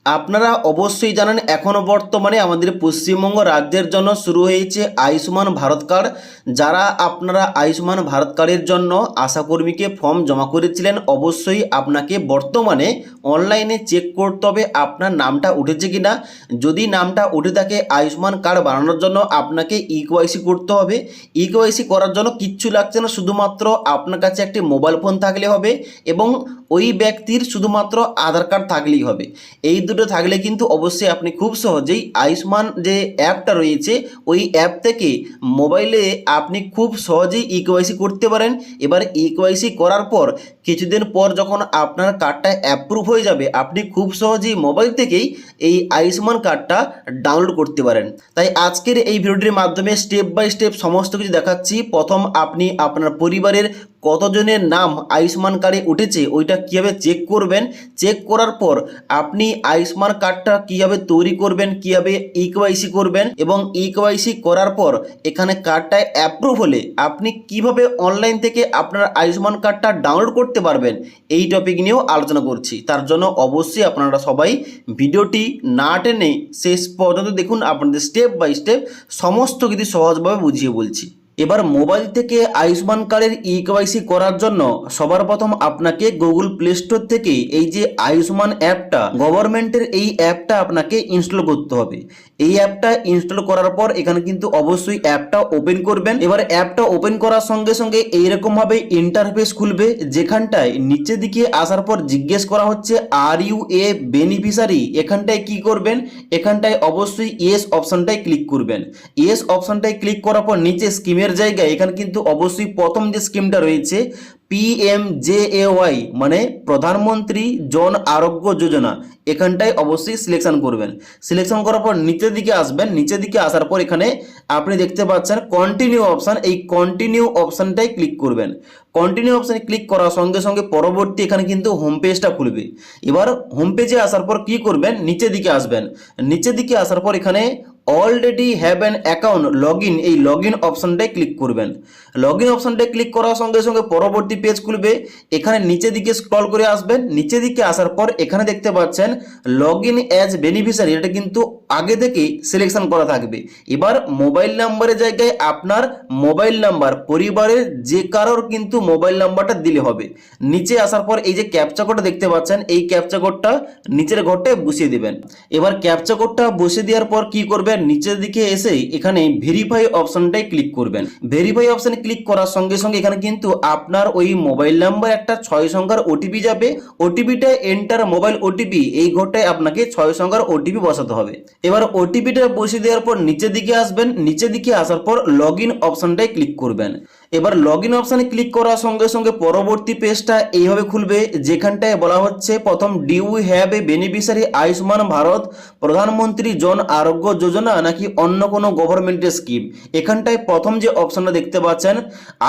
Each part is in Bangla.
আপনারা অবশ্যই জানেন এখনও বর্তমানে আমাদের পশ্চিমবঙ্গ রাজ্যের জন্য শুরু হয়েছে আয়ুষ্মান ভারত কার্ড। যারা আপনারা আয়ুষ্মান ভারত কার্ডের জন্য আশাকর্মীকে ফর্ম জমা করেছিলেন, অবশ্যই আপনাকে বর্তমানে অনলাইনে চেক করতে হবে আপনার নামটা উঠেছে কিনা। যদি নামটা উঠে থাকে, আয়ুষ্মান কার্ড বানানোর জন্য আপনাকে ইকেওয়াইসি করতে হবে। ইকেওয়াইসি করার জন্য কিচ্ছু লাগছে না, শুধুমাত্র আপনার কাছে একটি মোবাইল ফোন থাকলে হবে এবং ওই ব্যক্তির শুধুমাত্র আধার কার্ড থাকলেই হবে। এই দুটো থাকলে কিন্তু অবশ্যই আপনি খুব সহজেই আয়ুষ্মান যে অ্যাপটা রয়েছে ওই অ্যাপ থেকে মোবাইলে আপনি খুব সহজেই ইকেওয়াইসি করতে পারেন। এবার ইকেওয়াইসি করার পর কিছুদিন পর যখন আপনার কার্ডটা অ্যাপ্রুভ হয়ে যাবে, আপনি খুব সহজেই মোবাইল থেকেই এই আয়ুষ্মান কার্ডটা ডাউনলোড করতে পারেন। তাই আজকের এই ভিডিওটির মাধ্যমে স্টেপ বাই স্টেপ সমস্ত কিছু দেখাচ্ছি। প্রথম আপনি আপনার পরিবারের কতজনের নাম আয়ুষ্মান কার্ডে উঠেছে ওইটা কীভাবে চেক করবেন। চেক করার পর আপনি আয়ুষ্মান কার্ডটা কীভাবে তৈরি করবেন, কীভাবে ইকেওয়াইসি করবেন এবং ইকেওয়াইসি করার পর এখানে কার্ডটা অ্যাপ্রুভ হলে আপনি কিভাবে অনলাইন থেকে আপনার আয়ুষ্মান কার্ডটা ডাউনলোড করতে পারবেন, এই টপিক নিয়েও আলোচনা করছি। তার জন্য অবশ্যই আপনারা সবাই ভিডিওটি না টেনে শেষ পর্যন্ত দেখুন। আপনাদের স্টেপ বাই স্টেপ সমস্ত কিছু সহজভাবে বুঝিয়ে বলছি। এবার মোবাইল থেকে আয়ুষ্মান কার্ডের ইকেওয়াইসি করার জন্য সবার প্রথম আপনাকে গুগল প্লে স্টোর থেকে এই যে আয়ুষ্মান অ্যাপটা, গভর্নমেন্টের এই অ্যাপটা আপনাকে ইনস্টল করতে হবে। এই অ্যাপটা ইনস্টল করার পর এখানে কিন্তু অবশ্যই অ্যাপটা ওপেন করবেন। এবার অ্যাপটা ওপেন করার সঙ্গে সঙ্গে এইরকমভাবে ইন্টারফেস খুলবে, যেখানটায় নিচের দিকে আসার পর জিজ্ঞেস করা হচ্ছে আর ইউ এ বেনিফিশিয়ারি। এখানটায় কি করবেন, এখানটায় অবশ্যই ইয়েস অপশনটায় ক্লিক করবেন। ইয়েস অপশনটায় ক্লিক করার পর নিচে স্কিমের জায়গায় এখানে কিন্তু অবশ্যই প্রথম যে স্কিমটা রয়েছে PMJAY মানে প্রধানমন্ত্রী জন আরোগ্য যোজনা, এখানটায় অবশ্যই সিলেকশন করবেন। সিলেকশন করার পর নিচের দিকে আসবেন। নিচের দিকে আসার পর এখানে আপনি দেখতে পাচ্ছেন কন্টিনিউ অপশান, এই কন্টিনিউ অপশানটাই ক্লিক করবেন। কন্টিনিউ অপশানে ক্লিক করার সঙ্গে সঙ্গে পরবর্তী এখানে কিন্তু হোম পেজটা খুলবে। এবার হোম পেজে আসার পর কি করবেন, নিচের দিকে আসবেন। নিচের দিকে আসার পর এখানে already have an account log in, এই লগ ইন অপশানটায় ক্লিক করবেন। লগ ইন অপশানটায় ক্লিক করার সঙ্গে সঙ্গে পরবর্তী পেজ খুলবে। এখানে নিচের দিকে স্ক্রল করে আসবেন। নিচের দিকে আসার পর এখানে দেখতে পাচ্ছেন লগ ইন অ্যাজ বেনিফিশিয়ারি, এটা কিন্তু আগে থেকেই সিলেকশন করা থাকবে। এবার মোবাইল নাম্বারের জায়গায় আপনার মোবাইল নাম্বার, পরিবারের যে কারোর কিন্তু মোবাইল নাম্বারটা দিলে হবে। নিচে আসার পর এই যে ক্যাপচা কোডটা দেখতে পাচ্ছেন, এই ক্যাপচা কোডটা নিচের ঘরটায় বসিয়ে দেবেন। এবার ক্যাপচা কোডটা বসিয়ে দেওয়ার পর কি করবেন, নিচের দিকে এসে এখানে ভেরিফাই অপশনটাই ক্লিক করবেন। ভেরিফাই অপশনে ক্লিক করার সঙ্গে সঙ্গে এখানে কিন্তু আপনার ওই মোবাইল নাম্বার একটা 6 সংখ্যার ওটিপি যাবে। ওটিপিটা এন্টার মোবাইল ওটিপি, এই ঘরটায় আপনাকে 6 সংখ্যার ওটিপি বসাতে হবে। এবার ওটিপিটা বসিয়ে দেওয়ার পর নিচের দিকে আসবেন। নিচের দিকে আসার পর লগ ইন অপশনটায় ক্লিক করবেন। এবার লগ ইন অপশানে ক্লিক করার সঙ্গে সঙ্গে পরবর্তী পেজটা এইভাবে খুলবে, যেখানটায় বলা হচ্ছে প্রথম due have a beneficiary Ayushman Bharat প্রধানমন্ত্রী জন আরোগ্য যোজনা নাকি অন্য কোনো গভর্নমেন্টের স্কিম। এখানটায় প্রথম যে অপশনটা দেখতে পাচ্ছেন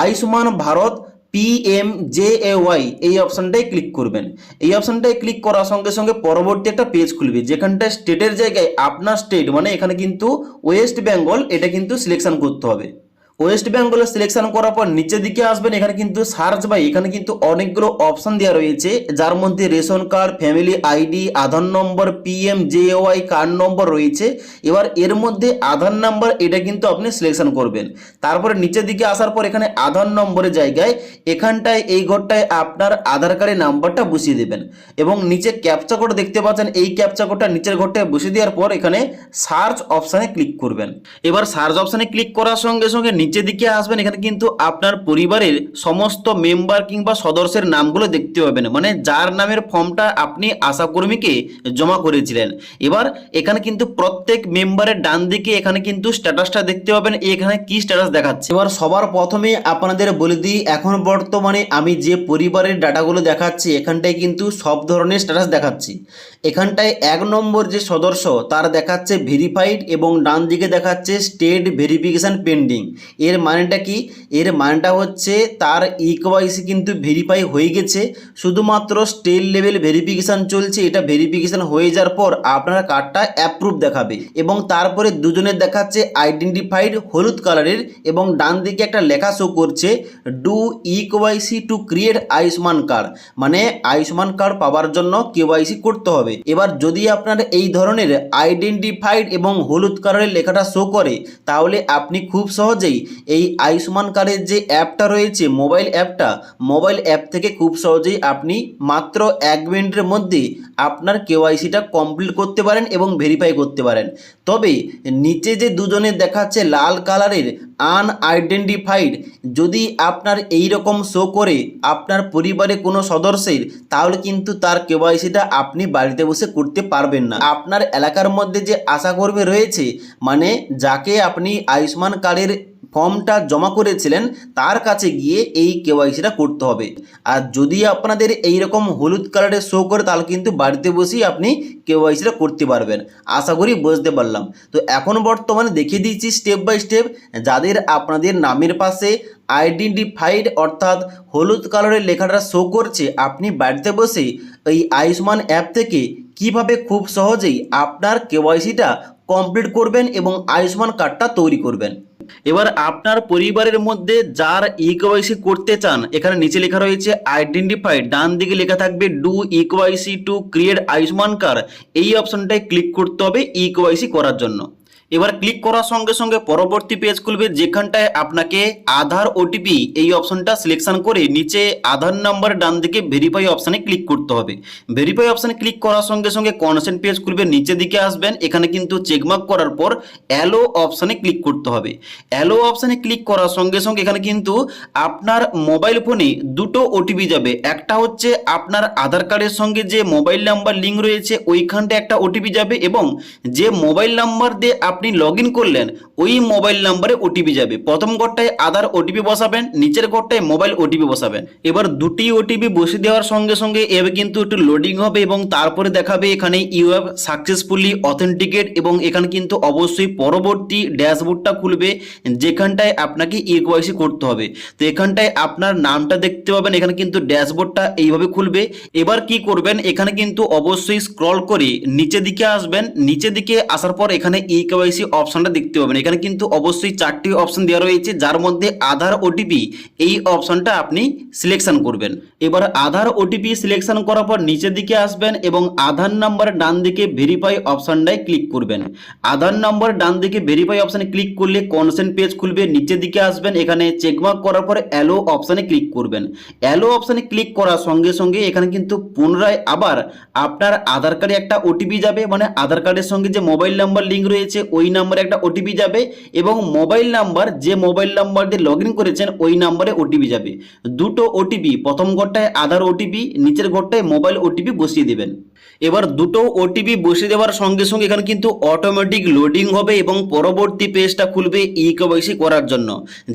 আয়ুষ্মান ভারত PMJAY, এই অপশনটাই ক্লিক করবেন। এই অপশনটায় ক্লিক করার সঙ্গে সঙ্গে পরবর্তী একটা পেজ খুলবে, যেখানটায় স্টেটের জায়গায় আপনার স্টেট মানে এখানে কিন্তু ওয়েস্ট বেঙ্গল, এটা কিন্তু সিলেকশন করতে হবে। ওয়েস্ট বেঙ্গলে সিলেকশন করার পর নিচের দিকে আসবেন। এখানে কিন্তু সার্চ বাই, এখানে কিন্তু অনেকগুলো অপশন দেওয়া রয়েছে, যার মধ্যে রেশন কার্ড, ফ্যামিলি আইডি, আধার নম্বর, PMJAY কার্ড নম্বর রয়েছে। এবার এর মধ্যে আধার নাম্বার, এটা কিন্তু আপনি সিলেকশন করবেন। তারপরে নিচের দিকে আসার পর এখানে আধার নম্বরের জায়গায় এখানটায় এই ঘরটায় আপনার আধার কার্ডের নাম্বারটা বসিয়ে দেবেন এবং নিচে ক্যাপচা কোড দেখতে পাচ্ছেন, এই ক্যাপচা কোডটা নিচের ঘরটায় বসিয়ে দেওয়ার পর এখানে সার্চ অপশানে ক্লিক করবেন। এবার সার্চ অপশানে ক্লিক করার সঙ্গে সঙ্গে নিচের দিকে আসবেন। এখানে কিন্তু আপনার পরিবারের সমস্ত মেম্বার কিংবা সদস্যের নামগুলো দেখতে পাবেন, মানে যার নামের ফর্মটা আপনি আশাকর্মীকে জমা করেছিলেন। এবার এখানে কিন্তু প্রত্যেক মেম্বারের ডান দিকে এখানে কিন্তু স্ট্যাটাসটা দেখতে পাবেন, এখানে কি স্ট্যাটাস দেখাচ্ছে। এবার সবার প্রথমে আপনাদের বলে দিই, এখন বর্তমানে আমি যে পরিবারের ডাটাগুলো দেখাচ্ছি এখানটায় কিন্তু সব ধরনের স্ট্যাটাস দেখাচ্ছি। এখানটায় 1 নম্বর যে সদস্য তার দেখাচ্ছে ভেরিফাইড এবং ডান দিকে দেখাচ্ছে স্টেট ভেরিফিকেশন পেন্ডিং। এর মানেটা কি? এর মানেটা হচ্ছে তার ইকেওয়াইসি কিন্তু ভেরিফাই হয়ে গেছে, শুধুমাত্র স্টেট লেভেল ভেরিফিকেশান চলছে। এটা ভেরিফিকেশান হয়ে যাওয়ার পর আপনার কার্ডটা অ্যাপ্রুভ দেখাবে এবং তারপরে দুজনের দেখাচ্ছে আইডেন্টিফাইড হলুদ কালারের এবং ডান দিকে একটা লেখা শো করছে do eKYC to create Ayushman card, মানে আয়ুষ্মান কার্ড পাওয়ার জন্য কেওয়াইসি করতে হবে। এবার যদি আপনার এই ধরনের আইডেন্টিফাইড এবং হলুদ কালারের লেখাটা শো করে, তাহলে আপনি খুব সহজেই এই আয়ুষ্মান কার্ডের যে অ্যাপটা রয়েছে মোবাইল অ্যাপ থেকে খুব সহজেই আপনি মাত্র 1 মিনিটের মধ্যে আপনার কেওয়াইসিটা কমপ্লিট করতে পারেন এবং ভেরিফাই করতে পারেন। তবে নিচে যে দুজনের দেখাচ্ছে লাল কালারের আনআইডেন্টিফাইড, যদি আপনার এই রকম শো করে আপনার পরিবারে কোনো সদস্যের, তাহলে কিন্তু তার কেওয়াইসিটা আপনি বাড়িতে বসে করতে পারবেন না। আপনার এলাকার মধ্যে যে আশাকর্মী রয়েছে, মানে যাকে আপনি আয়ুষ্মান কার্ডের ফর্মটা জমা করেছিলেন, তার কাছে গিয়ে এই কেওয়াইসিটা করতে হবে। আর যদি আপনাদের এই রকম হলুদ কালারের শো করে, তাহলে কিন্তু বাড়িতে বসেই আপনি কেওয়াইসিটা করতে পারবেন। আশা করি বুঝতে পারলাম। তো এখন বর্তমানে দেখিয়ে দিচ্ছি স্টেপ বাই স্টেপ, যাদের আপনাদের নামের পাশে আইডেন্টিফাইড অর্থাৎ হলুদ কালারের লেখাটা শো করছে, আপনি বাড়িতে বসে এই আয়ুষ্মান অ্যাপ থেকে কিভাবে খুব সহজেই আপনার কেওয়াইসিটা কমপ্লিট করবেন এবং আয়ুষ্মান কার্ডটা তৈরি করবেন। এবার আপনার পরিবারের মধ্যে যার ইকেওয়াইসি করতে চান, এখানে নিচে লেখা রয়েছে আইডেন্টিফাইড, ডান দিকে লেখা থাকবে do eKYC to create Ayushman card. এই অপশনটায় ক্লিক করতে হবে ইকেওয়াইসি করার জন্য। এবার ক্লিক করার সঙ্গে সঙ্গে পরবর্তী পেজ খুলবে, যেখানটায় আপনাকে আধার ওটিপি এই অপশনটা সিলেকশন করে নিচে আধার নাম্বার ডান দিকে ভেরিফাই অপশানে ক্লিক করতে হবে। ভেরিফাই অপশানে ক্লিক করার সঙ্গে সঙ্গে কনসেন্ট পেজ খুলবে, নিচে দিকে আসবেন, এখানে কিন্তু চেকমার্ক করার পর অ্যালো অপশানে ক্লিক করতে হবে। অ্যালো অপশানে ক্লিক করার সঙ্গে সঙ্গে এখানে কিন্তু আপনার মোবাইল ফোনে দুটো ওটিপি যাবে। একটা হচ্ছে আপনার আধার কার্ডের সঙ্গে যে মোবাইল নাম্বার লিঙ্ক রয়েছে ওইখানটায় একটা ওটিপি যাবে, এবং যে মোবাইল নাম্বার দিয়ে আপনি লগ ইন করলেন ওই মোবাইল নাম্বারে ওটিপি যাবে। প্রথম ঘরটায় আধার ওটিপি বসাবেন, নিচের ঘরটায় মোবাইল ওটিপি বসাবেন। এবার দুটি ওটিপি বসিয়ে দেওয়ার সঙ্গে সঙ্গে এভাবে কিন্তু একটু লোডিং হবে এবং তারপরে দেখাবে এখানে ইউ হ্যাভ সাকসেসফুলি অথেন্টিকেট, এবং এখানে কিন্তু অবশ্যই পরবর্তী ড্যাশবোর্ডটা খুলবে, যেখানটায় আপনাকে ইকেওয়াইসি করতে হবে। তো এখানটায় আপনার নামটা দেখতে পাবেন, এখানে কিন্তু ড্যাশবোর্ডটা এইভাবে খুলবে। এবার কি করবেন, এখানে কিন্তু অবশ্যই স্ক্রল করে নিচে দিকে আসবেন। নিচে দিকে আসার পর এখানে ইকেওয়াইসি অপশনটা দেখতে পাবেন। এখানে কিন্তু অবশ্যই 4টি অপশন দেওয়া রয়েছে, যার মধ্যে আধার ওটিপি এই অপশনটা আপনি সিলেকশন করবেন। এবার আধার ওটিপি সিলেকশন করার পর নিচের দিকে আসবেন এবং আধার নাম্বার ডান দিকে ভেরিফাই অপশনটায় ক্লিক করবেন। আধার নাম্বার ডান দিকে ভেরিফাই অপশনে ক্লিক করলে কনসেন্ট পেজ খুলবে, নিচের দিকে আসবেন, এখানে চেকমার্ক করার পর অ্যালো অপশনে ক্লিক করবেন। অ্যালো অপশনে ক্লিক করার সঙ্গে সঙ্গে এখানে কিন্তু পুনরায় আবার আপনার আধার কার্ডে একটা ওটিপি যাবে, মানে আধার কার্ডের সঙ্গে যে মোবাইল নাম্বার লিঙ্ক রয়েছে ওই নাম্বারে একটা ওটিপি যাবে, এবং মোবাইল নাম্বার যে মোবাইল নাম্বার দিয়ে লগ ইন করেছেন ওই নাম্বারে ওটিপি যাবে। দুটো ওটিপি, প্রথম ঘরটায় আধার ওটিপি, নিচের ঘরটায় মোবাইল ওটিপি বসিয়ে দেবেন। এবার দুটো ওটিপি বসিয়ে দেওয়ার সঙ্গে সঙ্গে এখানে কিন্তু অটোমেটিক লোডিং হবে এবং পরবর্তী পেজটা খুলবে ইকেওয়াইসি করার জন্য,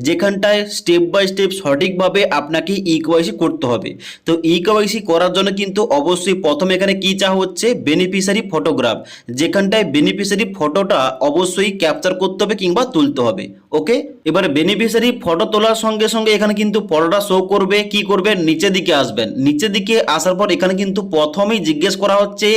যেখানটায় স্টেপ বাই স্টেপ সঠিকভাবে আপনাকে ইকেওয়াইসি করতে হবে। তো ইকেওয়াইসি করার জন্য কিন্তু অবশ্যই প্রথমে এখানে কি চাওয়া হচ্ছে, বেনিফিশিয়ারি ফটোগ্রাফ, যেখানটায় বেনিফিশিয়ারি ফটোটা অবশ্যই ক্যাপচার করতে হবে কিংবা তুলতে হবে। ওকে, এবার বেনিফিশিয়ারি ফটো তোলার সঙ্গে সঙ্গে এখানে কিন্তু ফটোটা শো করবে। কি করবেন, নিচের দিকে আসবেন। নিচের দিকে আসার পর এখানে কিন্তু প্রথমেই জিজ্ঞেস করা হচ্ছে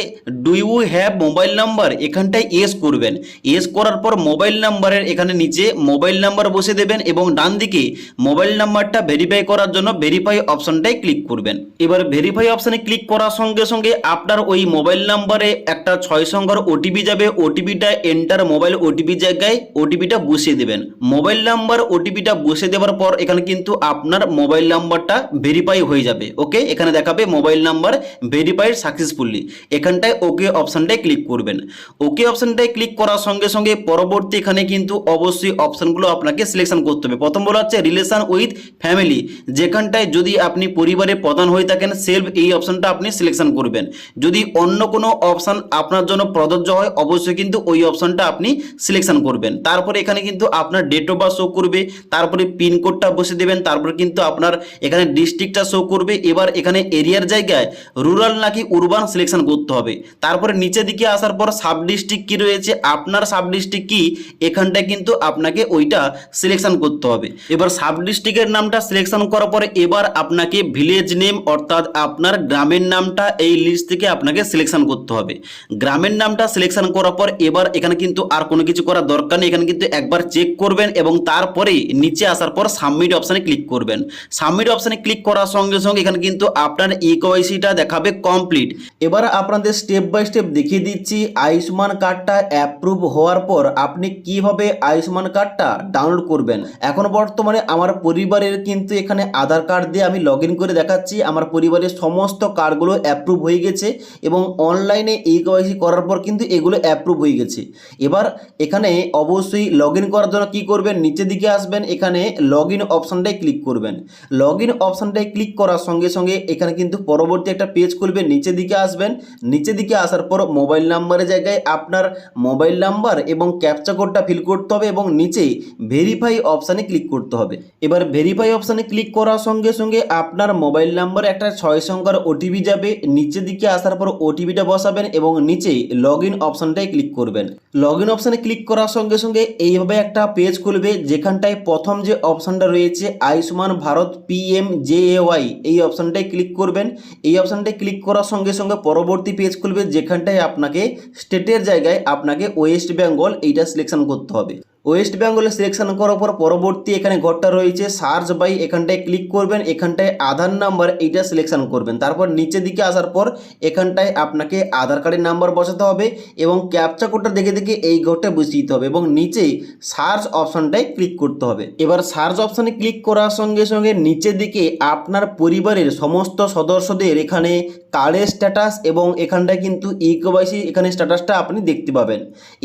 do you have mobile number, এখানটায় এস করবেন। এস করার পর মোবাইল নাম্বারের এখানে নিচে মোবাইল নাম্বার বসে দেবেন এবং ডান দিকে মোবাইল নাম্বারটা ভেরিফাই করার জন্য ভেরিফাই অপশনটাই ক্লিক করবেন। এবার ভেরিফাই অপশনে ক্লিক করার সঙ্গে সঙ্গে আপনার ওই মোবাইল নাম্বারে একটা 6 সংখ্যার ওটিপি যাবে। ওটিপিটা এন্টার মোবাইল ওটিপি জায়গায় ওটিপিটা বসিয়ে দেবেন। মোবাইল নাম্বার ওটিপিটা বসিয়ে দেওয়ার পর এখানে কিন্তু আপনার মোবাইল নাম্বারটা ভেরিফাই হয়ে যাবে। ওকে, এখানে দেখাবে মোবাইল নাম্বার ভেরিফাইড সাকসেসফুলি, এখানটায় ওকে অপশনটায় ক্লিক করবেন। ওকে অপশনটায় ক্লিক করার সঙ্গে সঙ্গে পরবর্তী এখানে কিন্তু অবশ্যই অপশনগুলো আপনাকে সিলেকশন করতে হবে। প্রথম বলা হচ্ছে রিলেশন উইথ ফ্যামিলি, যেখানটায় যদি আপনি পরিবারের প্রধান হয়ে থাকেন সেলফ, এই অপশনটা আপনি সিলেকশন করবেন। যদি অন্য কোনো অপশন আপনার জন্য প্রযোজ্য হয় অবশ্যই কিন্তু ওই অপশনটা আপনি সিলেকশন করবেন। তারপরে এখানে কিন্তু আপনার ডেট অফ বার্থ শো করবে, তারপরে পিনকোডটা বসে দেবেন, তারপরে কিন্তু আপনার এখানে ডিস্ট্রিক্টটা শো করবে। এবার এখানে এরিয়ার জায়গায় রুরাল নাকি উরবান সিলেকশন করতে হবে। তারপরে নিচের দিকে আসার পর সাব ডিস্ট্রিক্ট কি রয়েছে, আপনার সাব ডিস্ট্রিক্ট কি, এখানটায় কিন্তু আপনাকে ওইটা সিলেকশন করতে হবে। এবার সাব ডিস্ট্রিক্টের নামটা সিলেকশন করার পরে এবার আপনাকে ভিলেজ নেম অর্থাৎ আপনার গ্রামের নামটা এই লিস্ট থেকে আপনাকে সিলেকশন করতে হবে। গ্রামের নামটা সিলেকশন করার পর এবার এখানে কিন্তু আর কোনো কিছু করার দরকার নেই, এখানে কিন্তু একবার চেক করবেন এবং তারপরে নিচে আসার পর সাবমিট অপশানে ক্লিক করবেন। সাবমিট অপশানে ক্লিক করার সঙ্গে সঙ্গে এখানে কিন্তু আপনার ইকেওয়াইসিটা দেখাবে কমপ্লিট। এবার আপনাদের স্টেপ বাই স্টেপ দেখিয়ে দিচ্ছি আয়ুষ্মান কার্ডটা অ্যাপ্রুভ হওয়ার পর আপনি কিভাবে আয়ুষ্মান কার্ডটা ডাউনলোড করবেন। এখন বর্তমানে আমার পরিবারের কিন্তু এখানে আধার কার্ড দিয়ে আমি লগ ইন করে দেখাচ্ছি আমার পরিবারের সমস্ত কার্ডগুলো অ্যাপ্রুভ হয়ে গেছে এবং অনলাইনে ইকেওয়াইসি করার পর কিন্তু এগুলো অ্যাপ্রুভ হয়ে গেছে। এবার এখানে অবশ্যই লগ ইন করার জন্য কী করবেন, নিচের দিকে আসবেন, এখানে লগ ইন অপশানটায় ক্লিক করবেন। লগ ইন অপশানটায় ক্লিক করার সঙ্গে সঙ্গে এখানে কিন্তু পরবর্তী একটা পেজ খুলবে। নিচের দিকে আসবেন, নিচের দিকে আসার পর মোবাইল নাম্বারের জায়গায় আপনার মোবাইল নাম্বার এবং ক্যাপচা কোডটা ফিল করতে হবে এবং নিচে ভেরিফাই অপশানে ক্লিক করতে হবে। এবার ভেরিফাই অপশানে ক্লিক করার সঙ্গে সঙ্গে আপনার মোবাইল নাম্বারে একটা 6 সংখ্যার ওটিপি যাবে। নিচের দিকে আসার পর ওটিপিটা বসাবেন এবং নিচে লগ ইন অপশানটায় ক্লিক করবেন। লগ ইন অপশানে ক্লিক করার সঙ্গে সঙ্গে এইভাবে একটা পেজ খুলবে, যেখানটায় প্রথম যে অপশানটা রয়েছে আয়ুষ্মান ভারত PMJAY এই অপশানটায় ক্লিক করবেন। এই অপশানটায় ক্লিক করার সঙ্গে সঙ্গে পরবর্তী পেজ খুলবে, যেখানটায় আপনাকে স্টেটের জায়গায় আপনাকে ওয়েস্ট বেঙ্গল এইটা সিলেকশন করতে হবে। ওয়েস্ট বেঙ্গলে সিলেকশন করার পর পরবর্তী এখানে ঘরটা রয়েছে সার্চ বাই, এখানটায় ক্লিক করবেন, এখানটায় আধার নাম্বার এইটা সিলেকশন করবেন। তারপর নিচের দিকে আসার পর এখানটায় আপনাকে আধার কার্ডের নাম্বার বসাতে হবে এবং ক্যাপচা কোডটা দেখে দেখে এই ঘরটা বসিয়ে দিতে হবে এবং নিচে সার্চ অপশানটায় ক্লিক করতে হবে। এবার সার্চ অপশানে ক্লিক করার সঙ্গে সঙ্গে নিচের দিকে আপনার পরিবারের সমস্ত সদস্যদের এখানে কার্ডের স্ট্যাটাস এবং এখানটায় কিন্তু ইকেওয়াইসি এখানে স্ট্যাটাসটা আপনি দেখতে পাবেন।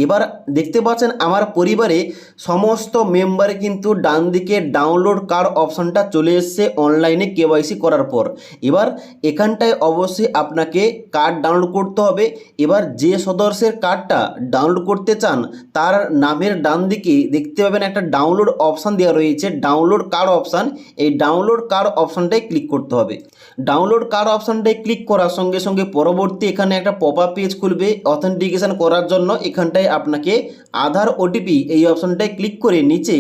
এবার দেখতে পাচ্ছেন আমার পরিবারে সমস্ত মেম্বারে কিন্তু ডান দিকে ডাউনলোড কার্ড অপশানটা চলে এসছে অনলাইনে কেওয়াইসি করার পর। এবার এখানটায় অবশ্যই আপনাকে কার্ড ডাউনলোড করতে হবে। এবার যে সদস্যের কার্ডটা ডাউনলোড করতে চান তার নামের ডান দিকে দেখতে পাবেন একটা ডাউনলোড অপশান দেওয়া রয়েছে, ডাউনলোড কার্ড অপশান। এই ডাউনলোড কার্ড অপশানটায় ক্লিক করতে হবে। ডাউনলোড কার্ড অপশানটায় ক্লিক করার সঙ্গে সঙ্গে পরবর্তী এখানে একটা পপ আপ পেজ খুলবে অথেন্টিকেশন করার জন্য। এখানটায় আপনাকে আধার ওটিপি এই অপশানটায় ক্লিক করে নিচে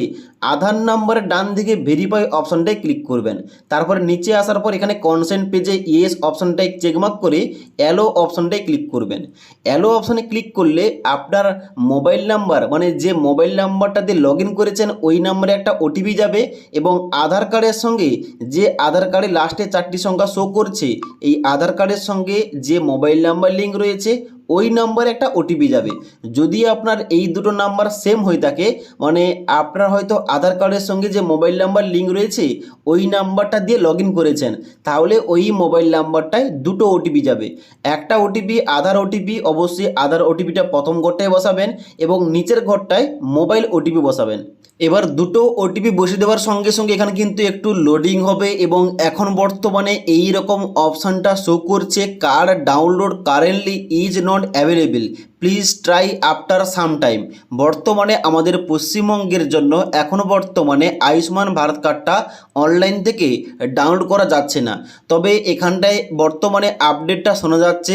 আধার নাম্বারের ডান দিকে ভেরিফাই অপশানটায় ক্লিক করবেন। তারপরে নিচে আসার পর এখানে কনসেন্ট পেজে ইয়েস অপশানটায় চেকমার্ক করে অ্যালো অপশানটায় ক্লিক করবেন। অ্যালো অপশানে ক্লিক করলে আপনার মোবাইল নাম্বার মানে যে মোবাইল নাম্বারটা দিয়ে লগ ইন করেছেন ওই নাম্বারে একটা ওটিপি যাবে এবং আধার কার্ডের সঙ্গে যে আধার কার্ডের লাস্টে 4টি সংখ্যা শো করছে এই আধার কার্ডের সঙ্গে যে মোবাইল নাম্বার লিঙ্ক রয়েছে ওই নাম্বারে একটা ওটিপি যাবে। যদি আপনার এই দুটো নাম্বার সেম হয়ে থাকে মানে আপনার হয়তো আধার কার্ডের সঙ্গে যে মোবাইল নাম্বার লিঙ্ক রয়েছে ওই নাম্বারটা দিয়ে লগ ইন করেছেন, তাহলে ওই মোবাইল নাম্বারটায় দুটো ওটিপি যাবে। একটা ওটিপি আধার ওটিপি, অবশ্যই আধার ওটিপিটা প্রথম ঘরটায় বসাবেন এবং নিচের ঘরটায় মোবাইল ওটিপি বসাবেন। এবার দুটো ওটিপি বসিয়ে দেওয়ার সঙ্গে সঙ্গে এখানে কিন্তু একটু লোডিং হবে এবং এখন বর্তমানে এই রকম অপশানটা শো করছে card download currently is not available, please try after some time. বর্তমানে আমাদের পশ্চিমবঙ্গের জন্য এখনও বর্তমানে আয়ুষ্মান ভারত কার্ডটা অনলাইন থেকে ডাউনলোড করা যাচ্ছে না। তবে এখানটায় বর্তমানে আপডেটটা শোনা যাচ্ছে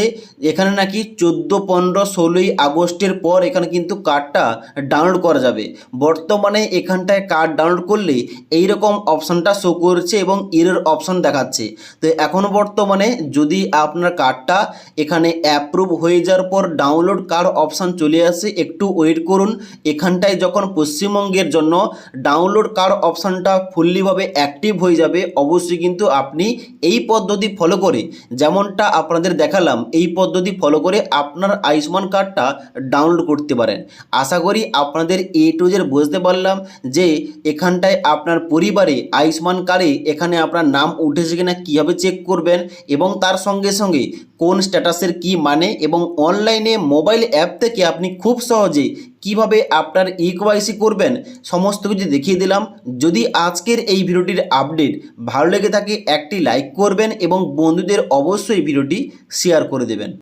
এখানে নাকি 14, 15, 16ই আগস্টের পর এখানে কিন্তু কার্ডটা ডাউনলোড করা যাবে। বর্তমানে এখানটায় কার্ড ডাউনলোড করলে এই রকম অপশানটা শো করছে এবং এরর অপশান দেখাচ্ছে। তো এখন বর্তমানে যদি আপনার কার্ডটা এখানে অ্যাপ্রুভ হয়ে যাওয়ার পর ডাউনলোড কার্ড অপশান চলে আসে, একটু ওয়েট করুন। এখানটায় যখন পশ্চিমবঙ্গের জন্য ডাউনলোড কার্ড অপশানটা ফুললিভাবে অ্যাক্টিভ হয়ে যাবে অবশ্যই কিন্তু আপনি এই পদ্ধতি ফলো করে যেমনটা আপনাদের দেখালাম এই পদ্ধতি ফলো করে আপনার আয়ুষ্মান কার্ডটা ডাউনলোড করতে পারেন। আশা করি আপনাদের A to Z বুঝতে পারলাম যে এখানটায় আপনার পরিবারে আয়ুষ্মান কার্ডে এখানে আপনার নাম উঠেছে কিনা কীভাবে চেক করবেন এবং তার সঙ্গে সঙ্গে কোন স্ট্যাটাসের কি মানে এবং অনলাইনে মোবাইল অ্যাপ থেকে আপনি খুব সহজে কিভাবে আপনার ইকেওয়াইসি করবেন সমস্ত কিছু দেখিয়ে দিলাম। যদি আজকের এই ভিডিওটির আপডেট ভালো লেগে থাকে একটি লাইক করবেন এবং বন্ধুদের অবশ্যই ভিডিওটি শেয়ার করে দেবেন।